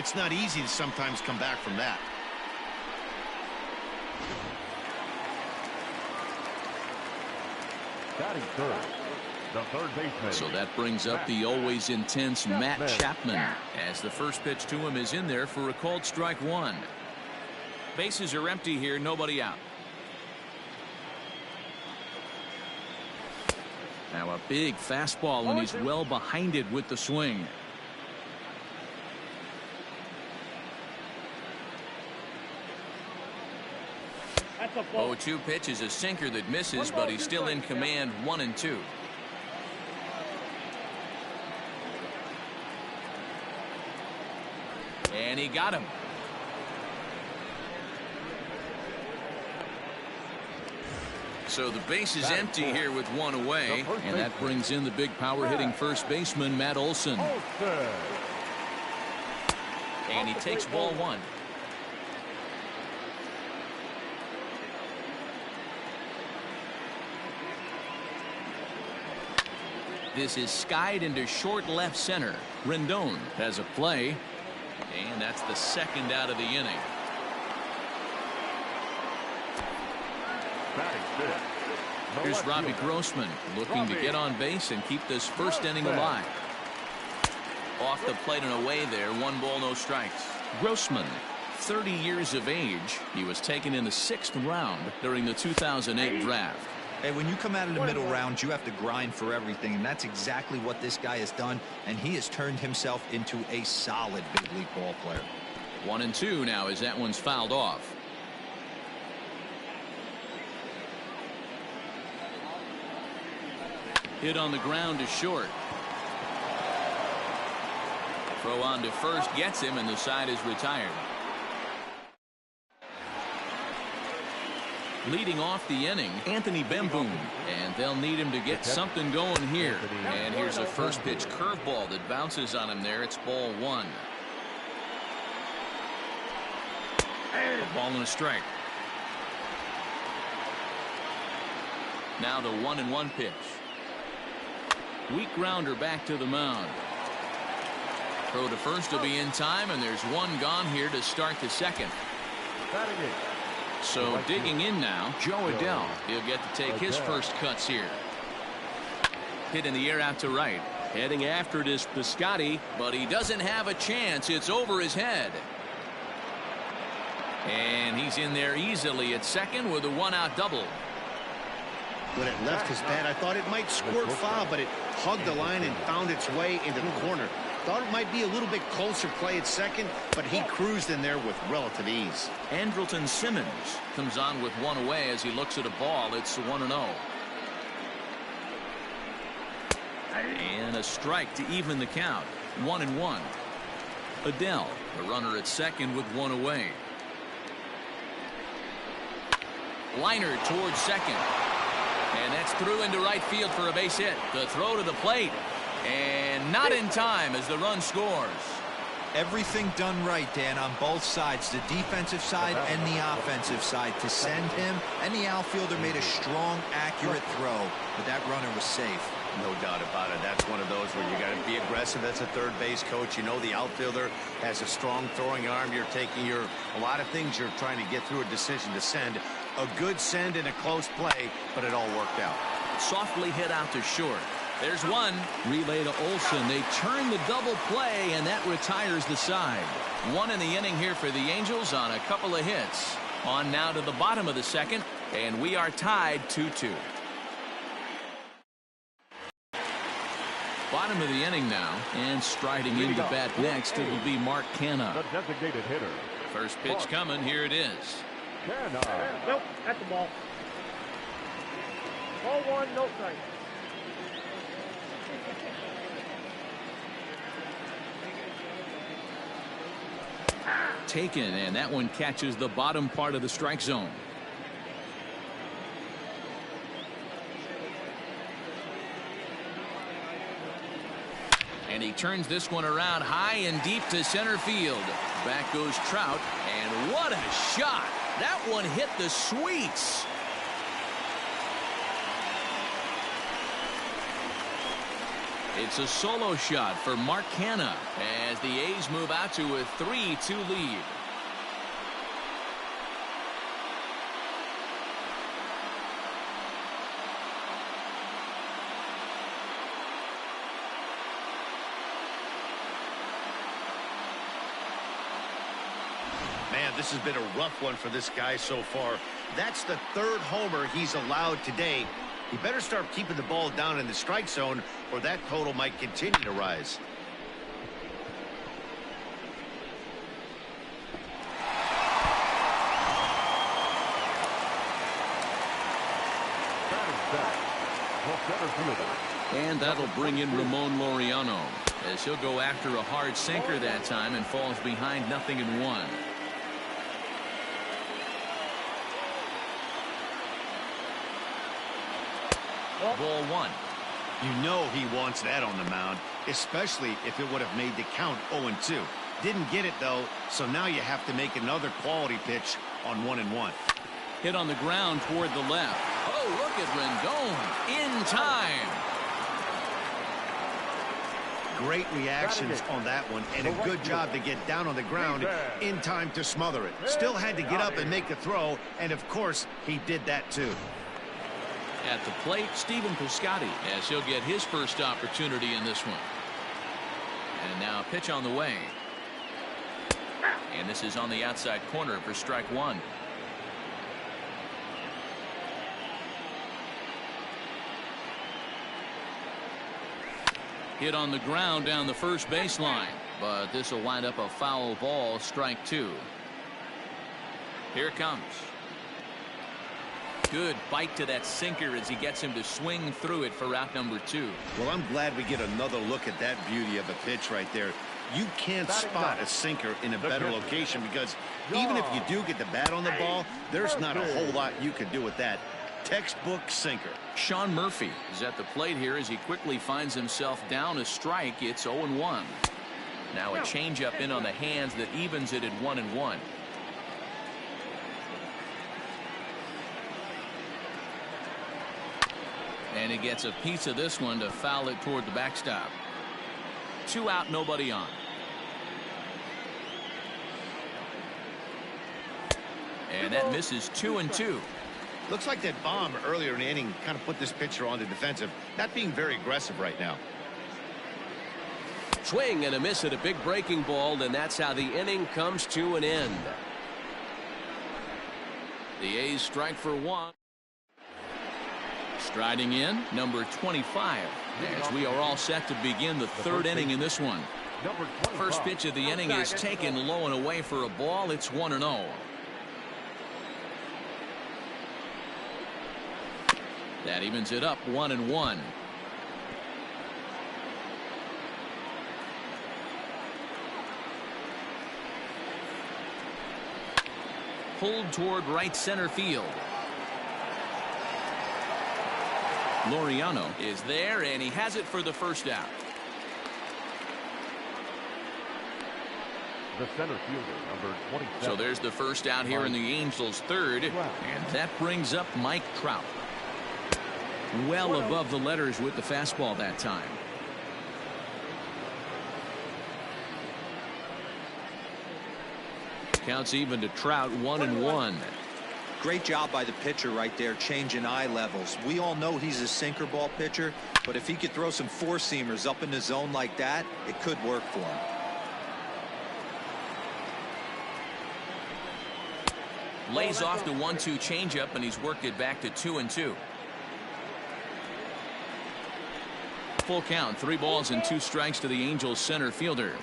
It's not easy to sometimes come back from that. Batting third, the third baseman. So that brings up the always intense Matt Chapman, as the first pitch to him is in there for a called strike one. Bases are empty here, nobody out. Now a big fastball, and he's well behind it with the swing. 0-2 pitch is a sinker that misses, but he's still in command, 1-2. And he got him. So the base is empty here with one away, and that brings in the big power hitting first baseman Matt Olson. And he takes ball one. This is skied into short left center. Rendon has a play, and that's the second out of the inning. Here's Robbie Grossman looking to get on base and keep this first inning alive. Off the plate and away there, 1 ball, no strikes. Grossman, 30 years of age. He was taken in the 6th round during the 2008 draft. Hey, when you come out of the middle rounds, you have to grind for everything, and that's exactly what this guy has done, and he has turned himself into a solid big league ball player. 1-2 now as that one's fouled off. Hit on the ground to short. Throw on to first gets him, and the side is retired. Leading off the inning, Anthony Bemboom, and they'll need him to get something going here. And here's a first pitch curveball that bounces on him there. It's ball one. A ball and a strike. Now the 1-1 pitch. Weak grounder back to the mound. Throw to first will be in time, and there's one gone here to start the second. So digging in now, Joe Adell. He'll get to take his first cuts here. Hit in the air out to right. Heading after it is Piscotty, but he doesn't have a chance. It's over his head. And he's in there easily at second with a 1-out double. When it left his bat, I thought it might squirt foul, but it hugged the line and found its way into the corner. Thought it might be a little bit closer play at second, but he cruised in there with relative ease. Andrelton Simmons comes on with one away as he looks at a ball. It's 1-0. And a strike to even the count. 1-1. Adell, the runner at second with one away. Liner towards second. And that's through into right field for a base hit. The throw to the plate. And not in time as the run scores. Everything done right, Dan, on both sides, the defensive side and the offensive side, to send him, and the outfielder made a strong, accurate throw, but that runner was safe. No doubt about it. That's one of those where you got to be aggressive as a third base coach. You know the outfielder has a strong throwing arm. You're taking a lot of things you're trying to get through a decision to send. A good send in a close play, but it all worked out. Softly hit out to short. There's one. Relay to Olson. They turn the double play, and that retires the side. One in the inning here for the Angels on a couple of hits. On now to the bottom of the second, and we are tied 2-2. Bottom of the inning now, and striding into bat next, it will be Mark Canha. The designated hitter. First pitch coming. Here it is. Nope, that's the ball. Ball one, no strike. Taken, and that one catches the bottom part of the strike zone. And he turns this one around high and deep to center field. Back goes Trout, and what a shot! That one hit the sweets. It's a solo shot for Mark Canha as the A's move out to a 3-2 lead. Man, this has been a rough one for this guy so far. That's the third homer he's allowed today. He better start keeping the ball down in the strike zone, or that total might continue to rise. And that'll bring in Ramon Laureano, as he'll go after a hard sinker that time and falls behind 0-1. Ball one. You know he wants that on the mound, especially if it would have made the count 0-2. Didn't get it, though, so now you have to make another quality pitch on 1-1. Hit on the ground toward the left. Oh, look at Rendon in time. Great reactions on that one, and a good job to get down on the ground in time to smother it. Still had to get up and make a throw, and of course, he did that too. At the plate, Stephen Piscotty, as he'll get his first opportunity in this one. And now a pitch on the way. And this is on the outside corner for strike one. Hit on the ground down the first baseline, but this will wind up a foul ball, strike two. Here it comes. Good bite to that sinker as he gets him to swing through it for out number two. Well, I'm glad we get another look at that beauty of a pitch right there. You can't spot a sinker in a better location, because even if you do get the bat on the ball, there's not a whole lot you can do with that. Textbook sinker. Sean Murphy is at the plate here as he quickly finds himself down a strike. It's 0-1. Now a changeup in on the hands that evens it at 1-1. And he gets a piece of this one to foul it toward the backstop. 2 out, nobody on. And that misses 2-2. Looks like that bomb earlier in the inning kind of put this pitcher on the defensive. Not being very aggressive right now. Swing and a miss at a big breaking ball, and that's how the inning comes to an end. The A's strike for one. Striding in, number 25, as we are all set to begin the third inning in this one. First pitch of the inning is taken low and away for a ball. It's 1-0. That evens it up 1-1. Pulled toward right center field. Laureano is there, and he has it for the first out. The center fielder, number 27. So there's the first out here in the Angels' third, and that brings up Mike Trout. Well above the letters with the fastball that time. Counts even to Trout, 1-1. Great job by the pitcher right there, changing eye levels. We all know he's a sinker ball pitcher, but if he could throw some four-seamers up in the zone like that, it could work for him. Lays off the 1-2 changeup, and he's worked it back to 2-2. Full count, 3 balls and 2 strikes to the Angels center fielder.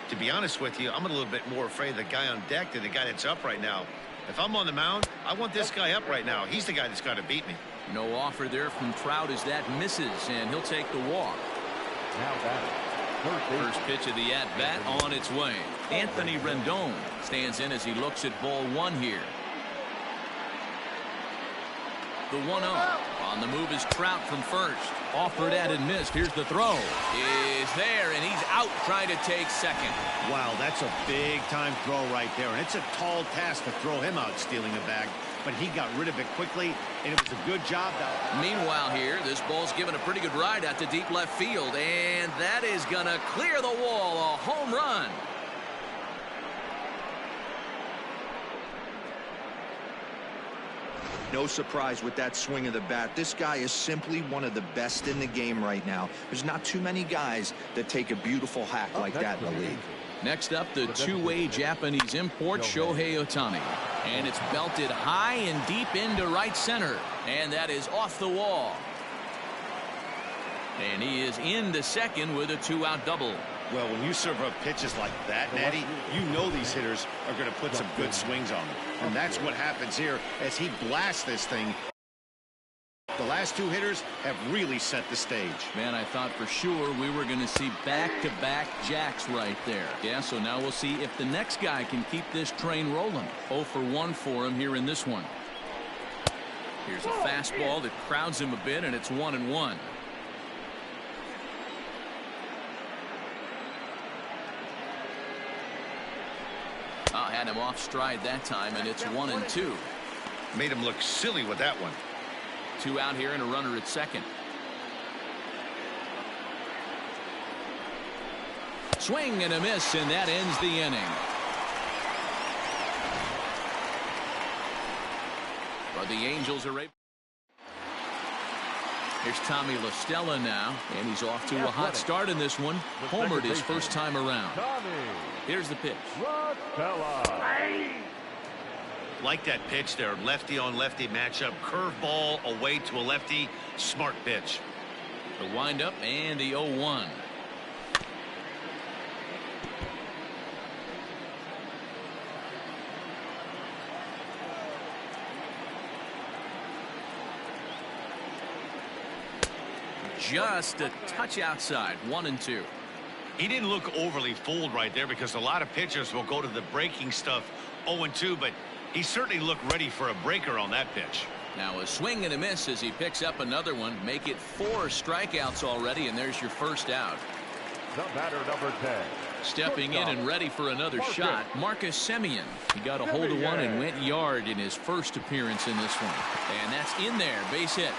To be honest with you, I'm a little bit more afraid of the guy on deck than the guy that's up right now. If I'm on the mound, I want this guy up right now. He's the guy that's got to beat me. No offer there from Trout as that misses, and he'll take the walk. Now batting. First pitch of the at-bat on its way. Anthony Rendon stands in as he looks at ball 1 here. The 1-0. On the move is Trout from first. Offered at and missed. Here's the throw. Is there, and he's out trying to take second. Wow, that's a big-time throw right there, and it's a tall task to throw him out stealing a bag. but he got rid of it quickly, and it was a good job. Meanwhile here, this ball's given a pretty good ride out to deep left field, and that is going to clear the wall. A home run. No surprise with that swing of the bat. This guy is simply one of the best in the game right now. There's not too many guys that take a beautiful hack like that in the league. Next up, the two-way Japanese import, Shohei Ohtani. And it's belted high and deep into right center. And that is off the wall. And he is into second with a two-out double. Well, when you serve up pitches like that, Natty, you know these hitters are going to put some good swings on them. And that's what happens here as he blasts this thing. The last two hitters have really set the stage. Man, I thought for sure we were going to see back-to-back jacks right there. Yeah, so now we'll see if the next guy can keep this train rolling. 0 for 1 for him here in this one. Here's a fastball that crowds him a bit, and it's 1-1. Had him off stride that time, and it's 1-2. Made him look silly with that one. 2 out here and a runner at second. Swing and a miss, and that ends the inning. But the Angels are able. Here's Tommy La Stella now, and he's off to a hot start in this one. Homered his first time around. Here's the pitch. Like that pitch there, lefty on lefty matchup, curveball away to a lefty, smart pitch. The windup and the 0-1. Just a touch outside. 1-2. He didn't look overly fooled right there because a lot of pitchers will go to the breaking stuff 0-2, but he certainly looked ready for a breaker on that pitch. Now a swing and a miss as he picks up another one. Make it 4 strikeouts already, and there's your first out. The batter, number 10. Stepping in and ready for another shot, Marcus Semien. He got a hold of one and went yard in his first appearance in this one. And that's in there, base hit.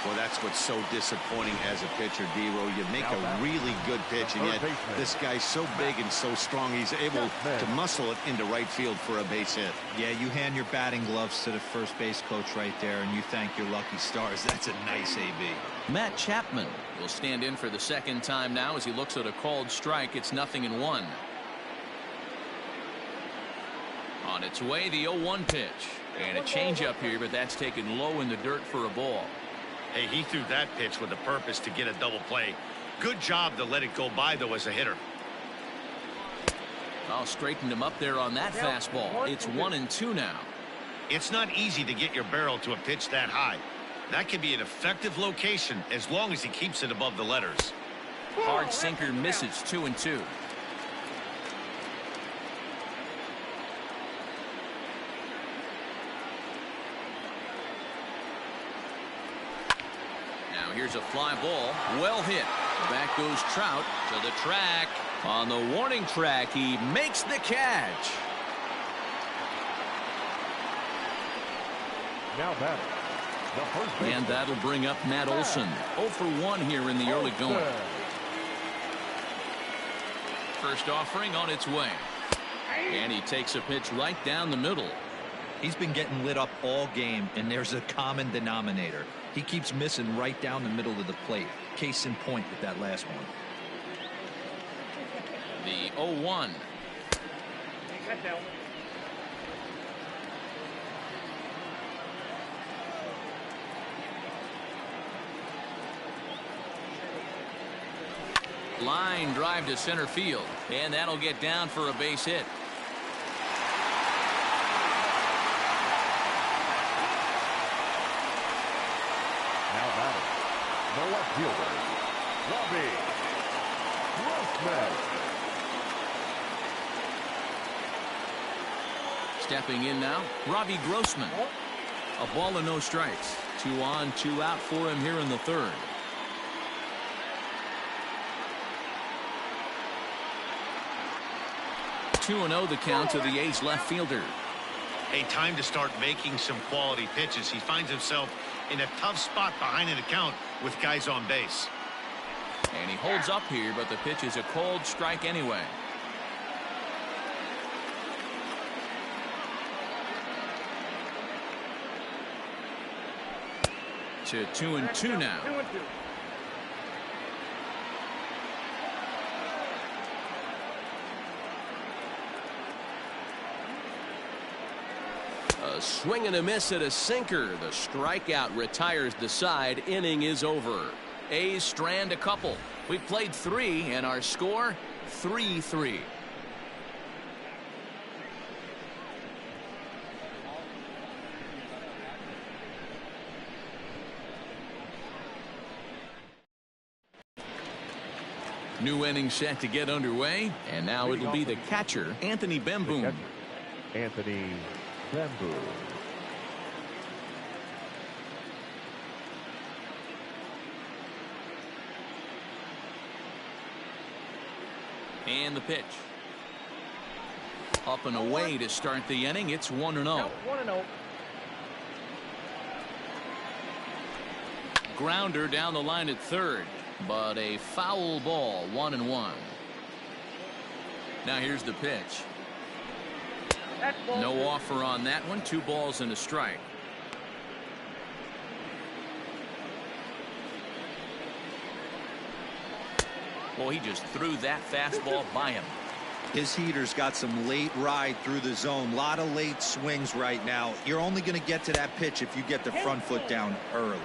Well, that's what's so disappointing as a pitcher, D-Roll. You make a really good pitch, and yet this guy's so big and so strong, he's able to muscle it into right field for a base hit. Yeah, you hand your batting gloves to the first base coach right there, and you thank your lucky stars. That's a nice AB. Matt Chapman will stand in for the second time now as he looks at a called strike. It's 0-1. On its way, the 0-1 pitch. And a changeup here, but that's taken low in the dirt for a ball. Hey, he threw that pitch with a purpose to get a double play. Good job to let it go by, though, as a hitter. Oh, straightened him up there on that fastball. It's 1-2 now. It's not easy to get your barrel to a pitch that high. That can be an effective location as long as he keeps it above the letters. Hard sinker misses. 2-2. Here's a fly ball. Well hit. Back goes Trout to the track. On the warning track, he makes the catch. Now batting. The first baseman. And that'll bring up Matt Olson. 0 for 1 here in the early going. First offering on its way. And he takes a pitch right down the middle. He's been getting lit up all game, and there's a common denominator. He keeps missing right down the middle of the plate. Case in point with that last one. The 0-1. Line drive to center field, and that'll get down for a base hit. Now batting. The left fielder, Robbie Grossman. Stepping in now, Robbie Grossman. A ball and no strikes. 2 on, 2 out for him here in the third. Two 2-0 the count to the A's left fielder. Hey, time to start making some quality pitches. He finds himself in a tough spot behind an account with guys on base. And he holds up here, but the pitch is a cold strike anyway. To 2-2 now. 2-2. A swing and a miss at a sinker. The strikeout retires the side. Inning is over. A's strand a couple. We've played 3 and our score 3-3. New inning set to get underway, and now it'll be the catcher, Anthony Bemboom. Anthony Bemboom. And the pitch. Up and away to start the inning. It's 1-0. 1-0. Grounder down the line at third, but a foul ball. 1-1. Now here's the pitch. No offer on that one. 2 balls and a strike. Well, he just threw that fastball by him. His heater's got some late ride through the zone. A lot of late swings right now. You're only going to get to that pitch if you get the front foot down early.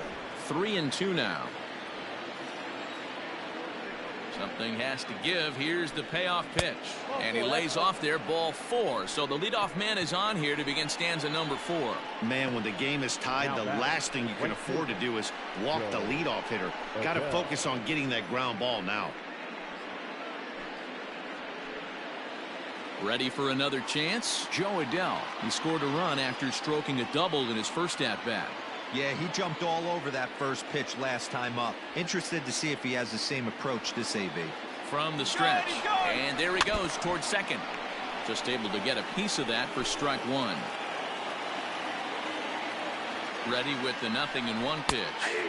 3-2 now. Something has to give. Here's the payoff pitch. And he lays off there, ball 4. So the leadoff man is on here to begin stanza number 4. Man, when the game is tied, the last thing you can afford to do is walk the leadoff hitter. Got to focus on getting that ground ball now. Ready for another chance? Joe Adell. He scored a run after stroking a double in his first at-bat. Yeah, he jumped all over that first pitch last time up. Interested to see if he has the same approach this AB. From the stretch. And there he goes towards second. Just able to get a piece of that for strike 1. Ready with the 0-1 pitch.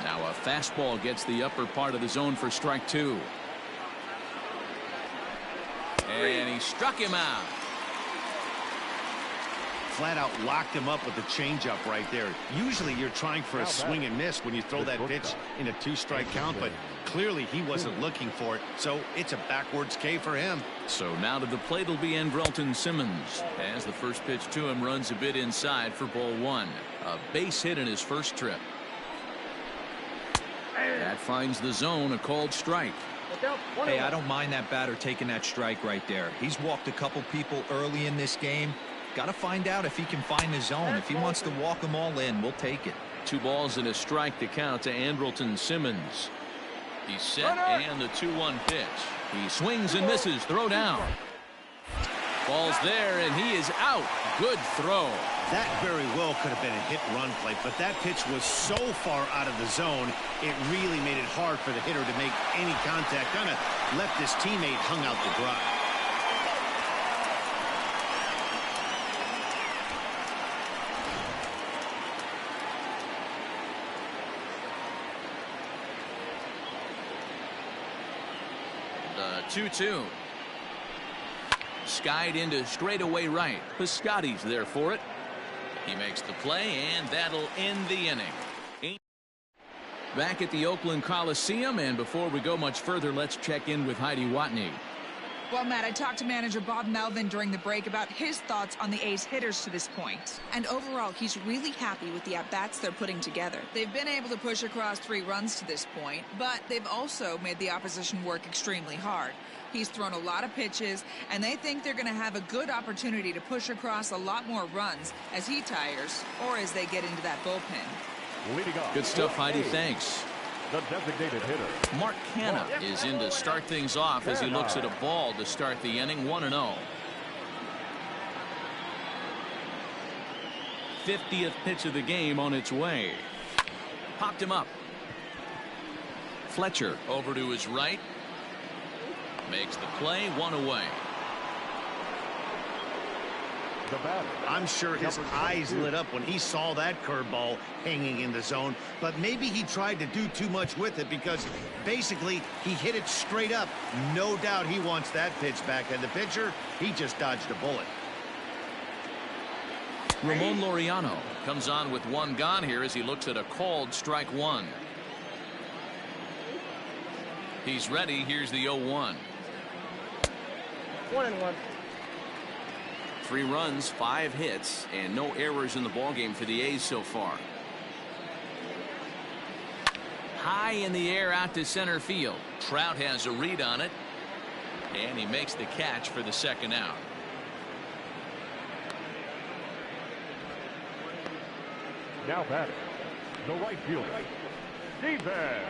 Now a fastball gets the upper part of the zone for strike 2. And he struck him out. Flat out locked him up with the changeup right there. Usually you're trying for a swing and miss when you throw that pitch in a 2-strike count, but clearly he wasn't looking for it, so it's a backwards K for him. So now to the plate will be Andrelton Simmons, as the first pitch to him runs a bit inside for ball 1. A base hit in his first trip. That finds the zone, a called strike. Hey, I don't mind that batter taking that strike right there. He's walked a couple people early in this game. Got to find out if he can find the zone. If he wants to walk them all in, we'll take it. 2 balls and a strike to count to Andrelton Simmons. He's set, and the 2-1 pitch. He swings and misses. Throw down. Ball's there, and he is out. Good throw. That very well could have been a hit-run play, but that pitch was so far out of the zone, it really made it hard for the hitter to make any contact. Kind of left his teammate hung out to dry. The 2-2. Skied into straightaway right. Piscotty's there for it. He makes the play, and that'll end the inning. Back at the Oakland Coliseum, and before we go much further, let's check in with Heidi Watney. Well, Matt, I talked to manager Bob Melvin during the break about his thoughts on the A's hitters to this point. And overall, he's really happy with the at-bats they're putting together. They've been able to push across 3 runs to this point, but they've also made the opposition work extremely hard. He's thrown a lot of pitches, and they think they're going to have a good opportunity to push across a lot more runs as he tires or as they get into that bullpen. Leading off. Good stuff, Heidi. Thanks. The designated hitter. Mark Canha is in to start things off as he looks at a ball to start the inning. 1-0. 50th pitch of the game on its way. Popped him up. Fletcher over to his right. Makes the play, 1 away. The batter. I'm sure his eyes lit up when he saw that curveball hanging in the zone, but maybe he tried to do too much with it because basically he hit it straight up. No doubt he wants that pitch back, and the pitcher, he just dodged a bullet. Ramon Laureano comes on with one gone here as he looks at a called strike one. He's ready. Here's the 0-1. 1-1. 3 runs, 5 hits, and no errors in the ballgame for the A's so far. High in the air out to center field. Trout has a read on it, and he makes the catch for the second out. Now batting. The right fielder. Stephen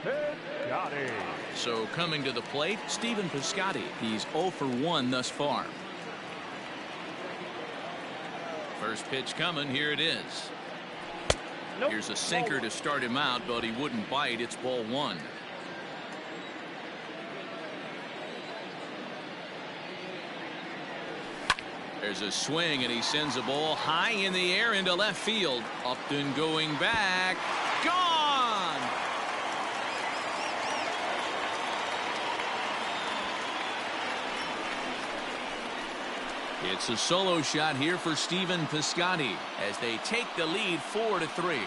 Piscotty. So coming to the plate, Stephen Piscotty. He's 0 for 1 thus far. First pitch coming. Here it is. Nope. Here's a sinker to start him out, but he wouldn't bite. It's ball 1. There's a swing, and he sends a ball high in the air into left field. Upton going back. Gone! It's a solo shot here for Stephen Piscotty as they take the lead 4-3.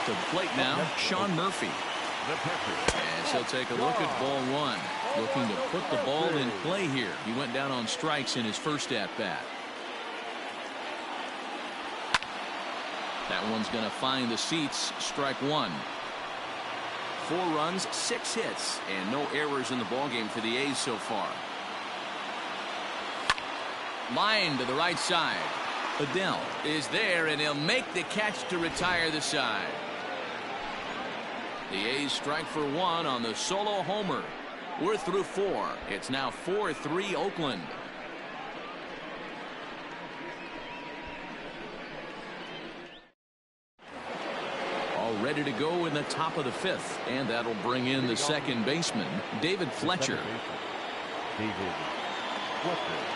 To the plate now, Sean Murphy. As he'll take a look at ball 1. Looking to put the ball in play here. He went down on strikes in his first at-bat. That one's going to find the seats. Strike 1. 4 runs, 6 hits, and no errors in the ballgame for the A's so far. Line to the right side. Adele is there, and he'll make the catch to retire the side. The A's strike for 1 on the solo homer. We're through 4. It's now 4-3 Oakland. All ready to go in the top of the 5th, and that'll bring in the second baseman, David Fletcher. David Fletcher.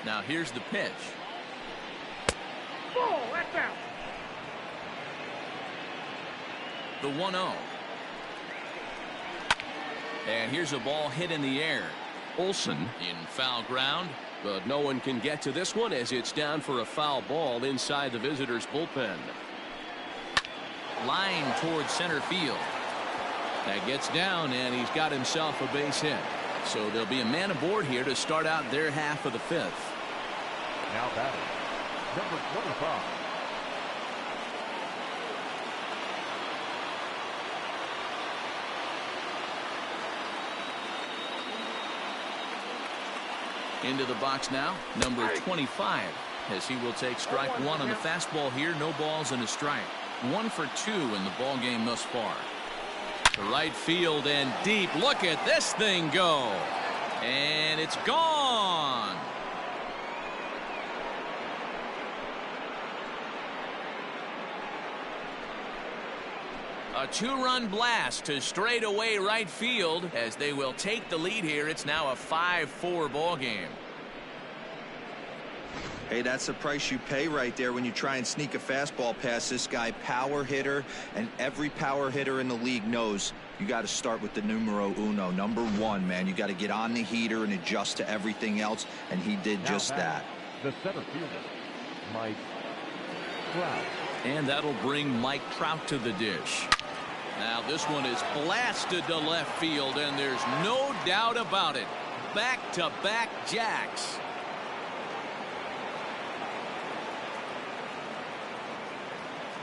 Now here's the pitch. Ball, that's out. The 1-0. And here's a ball hit in the air. Olsen in foul ground, but no one can get to this one as it's down for a foul ball inside the visitors' bullpen. Line towards center field. That gets down, and he's got himself a base hit. So there'll be a man aboard here to start out their half of the 5th. Now batting. Number 25. Into the box now, number 25, as he will take strike 1 on the fastball here. No balls and a strike. 1 for 2 in the ball game thus far. To right field and deep. Look at this thing go. And it's gone. A two-run blast to straightaway right field as they will take the lead here. It's now a 5-4 ball game. Hey, that's the price you pay right there when you try and sneak a fastball past this guy. Power hitter, and every power hitter in the league knows you got to start with the numero uno, number one, man. You got to get on the heater and adjust to everything else, and he did just that. The center fielder, Mike Trout. And that'll bring Mike Trout to the dish. Now this one is blasted to left field, and there's no doubt about it. Back-to-back jacks.